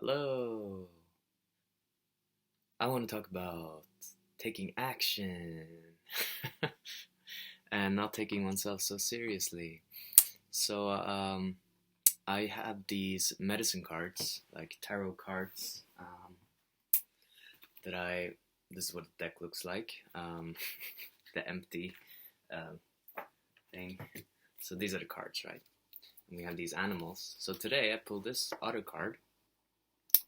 Hello. I want to talk about taking action and not taking oneself so seriously. So, I have these medicine cards, like tarot cards, that I. This is what the deck looks like. The empty uh, thing. So these are the cards, right? And we have these animals. So today I pulled this otter card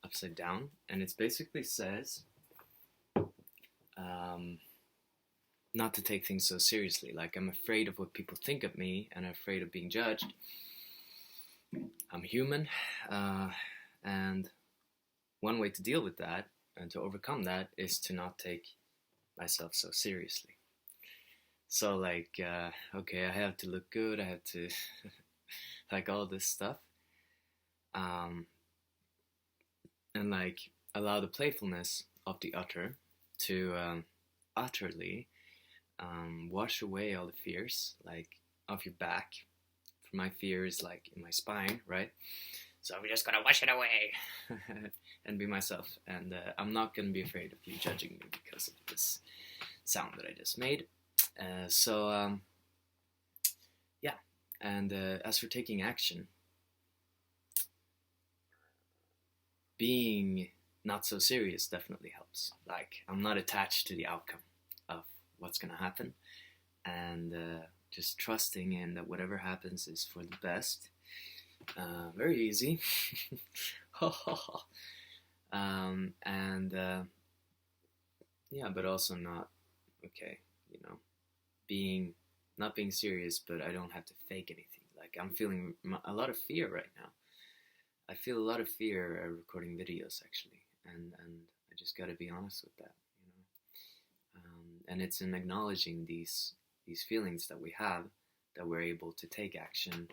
upside down, and it basically says um, not to take things so seriously. Like, I'm afraid of what people think of me, and I'm afraid of being judged. I'm human, and one way to deal with that and to overcome that is to not take myself so seriously. So, like, okay, I have to look good, I have to, like, all this stuff. Um, and, like, allow the playfulness of the otter to utterly wash away all the fears, like, off your back. For my fear is, like, in my spine, right? So I'm just gonna wash it away and be myself. And I'm not gonna be afraid of you judging me because of this sound that I just made. Yeah. And as for taking action, being not so serious definitely helps. Like, I'm not attached to the outcome of what's gonna happen, and just trusting in that whatever happens is for the best. Very easy. And yeah, but also not okay. Not being serious, but I don't have to fake anything. Like, I'm feeling a lot of fear right now. I feel a lot of fear recording videos, actually, and I just got to be honest with that. And it's in acknowledging these feelings that we have that we're able to take action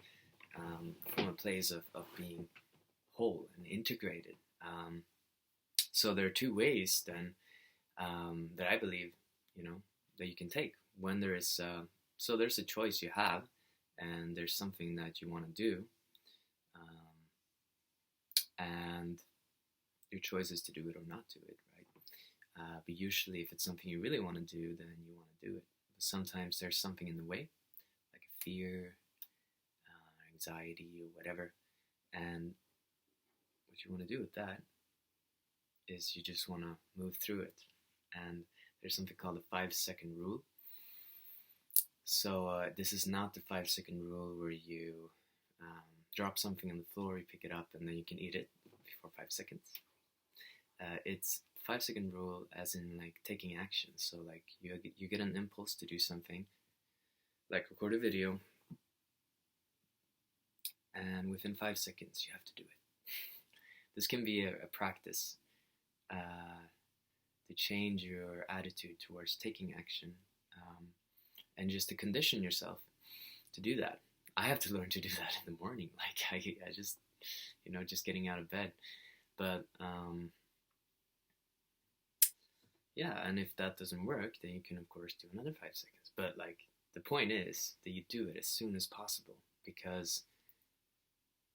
from a place of being whole and integrated. So there are two ways then that I believe, that you can take when there is. So there's a choice you have, and there's something that you want to do, and your choice is to do it or not do it, right? But usually, if it's something you really want to do, then you want to do it. But sometimes there's something in the way, like a fear, anxiety, or whatever. And what you want to do with that is you just want to move through it. And there's something called the 5-second rule. So this is not the 5-second rule where you drop something on the floor, you pick it up, and then you can eat it before 5 seconds. It's 5-second rule as in, like, taking action. So, like, you get an impulse to do something, like record a video, and within 5 seconds you have to do it. This can be a practice to change your attitude towards taking action, and just to condition yourself to do that. I have to learn to do that in the morning. Like, I just, just getting out of bed. But yeah, and if that doesn't work, then you can, of course, do another 5 seconds. But, like, the point is that you do it as soon as possible, because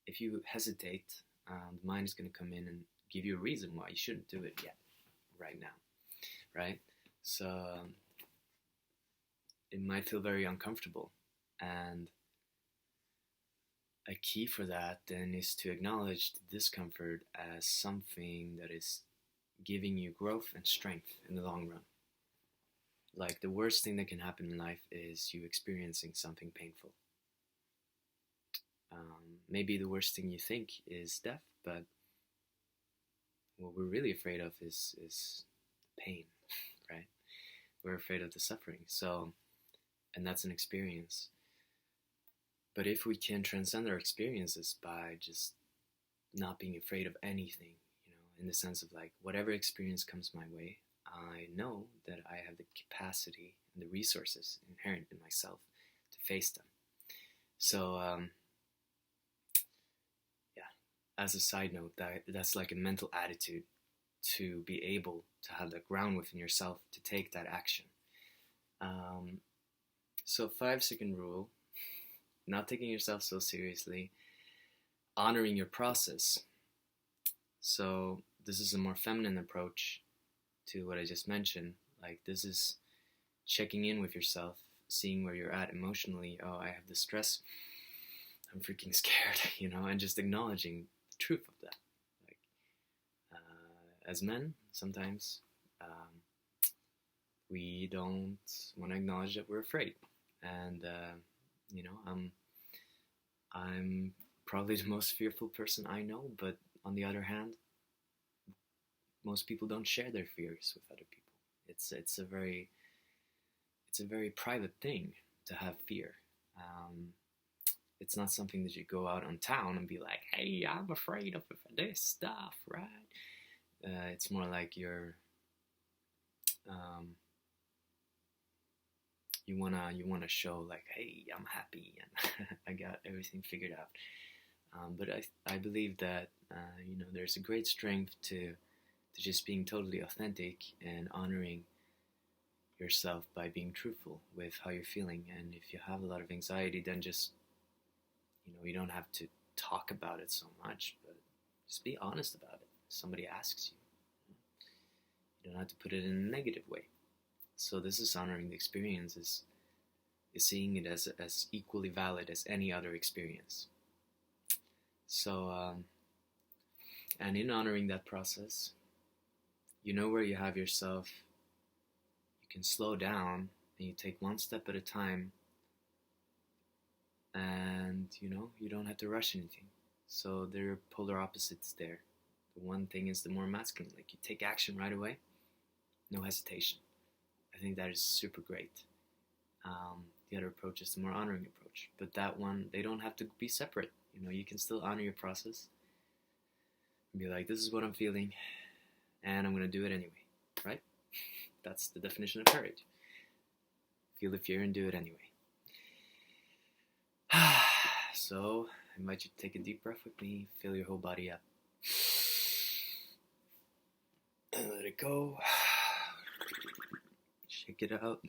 if you hesitate, the mind is going to come in and give you a reason why you shouldn't do it yet, right now, right? So it might feel very uncomfortable, and a key for that then is to acknowledge the discomfort as something that is giving you growth and strength in the long run. Like, the worst thing that can happen in life is you experiencing something painful. Maybe the worst thing you think is death, but what we're really afraid of is pain, right? We're afraid of the suffering. So, and that's an experience. But if we can transcend our experiences by just not being afraid of anything, in the sense of, like, whatever experience comes my way, I know that I have the capacity and the resources inherent in myself to face them. So, as a side note, that's like a mental attitude to be able to have that ground within yourself to take that action. So 5-second rule, not taking yourself so seriously, honoring your process. So this is a more feminine approach to what I just mentioned. Like, this is checking in with yourself, seeing where you're at emotionally. Oh, I have the stress. I'm freaking scared, and just acknowledging the truth of that. Like, as men, sometimes we don't want to acknowledge that we're afraid, and I'm probably the most fearful person I know. But on the other hand, most people don't share their fears with other people. It's a very private thing to have fear. It's not something that you go out on town and be like, "Hey, I'm afraid of this stuff," right? It's more like you wanna show like, "Hey, I'm happy and I got everything figured out." But I believe that there's a great strength to just being totally authentic and honoring yourself by being truthful with how you're feeling. And if you have a lot of anxiety, then just you don't have to talk about it so much, but just be honest about it. If somebody asks you don't have to put it in a negative way. So this is honoring the experience, is seeing it as equally valid as any other experience. So and in honoring that process, where you have yourself, you can slow down and you take one step at a time, and you don't have to rush anything. So there are polar opposites there. The one thing is the more masculine, like you take action right away, no hesitation. I think that is super great. The other approach is the more honoring approach, but that one, they don't have to be separate. You can still honor your process and be like, this is what I'm feeling, and I'm going to do it anyway, right? That's the definition of courage. Feel the fear and do it anyway. So, I invite you to take a deep breath with me, fill your whole body up. And let it go. Shake it out.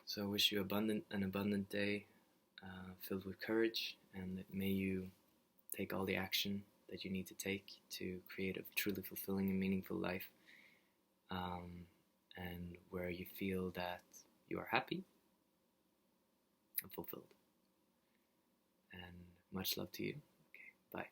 So I wish you an abundant day filled with courage, and may you take all the action that you need to take to create a truly fulfilling and meaningful life, and where you feel that you are happy and fulfilled. And much love to you. Okay, bye.